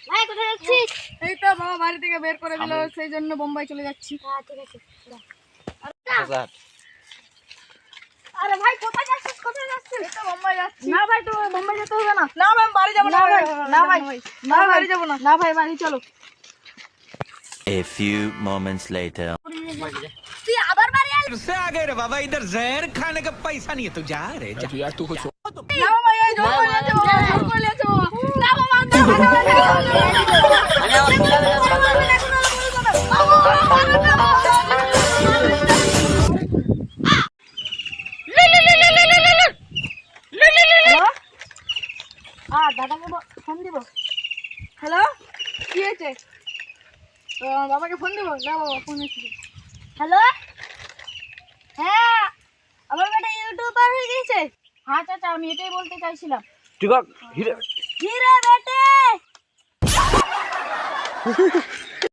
ভাই কোথায় যাচ্ছিস? এই তো বাবা বাড়ি থেকে বের করে দিল, সেই জন্য বোম্বাই চলে যাচ্ছি। হ্যাঁ ঠিক আছে। আরে ভাই কোথায় যাচ্ছিস? কোথায় যাচ্ছিস? এই তো বোম্বাই যাচ্ছি। না ভাই তো বোম্বাই যেতে হবে না। না ভাই বাড়ি যাব না ভাই। না ভাই না বাড়ি যাব না। না ভাই বাড়ি চলো। A few moments later. তুই আবার বাড়ি আসবি? से आ गए रे बाबा, इधर जहर खाने का पैसा नहीं है, तू जा रे जा। यार तू कुछ না বাবা এই জোর করে যাচ্ছে বাবা, জোর করে যাচ্ছে বাবা। না বাবা দাদাকে ফোন দিব। হ্যালো কি হয়েছে? বাবাকে ফোন দিব। না বাবা ফোন এসেছে। হ্যালো, হ্যাঁ আমার বেটা ইউটিউবার হয়ে গেছে। হ্যাঁ চাচা আমি এটাই বলতে চাইছিলাম। ठीक है হিরে বেটে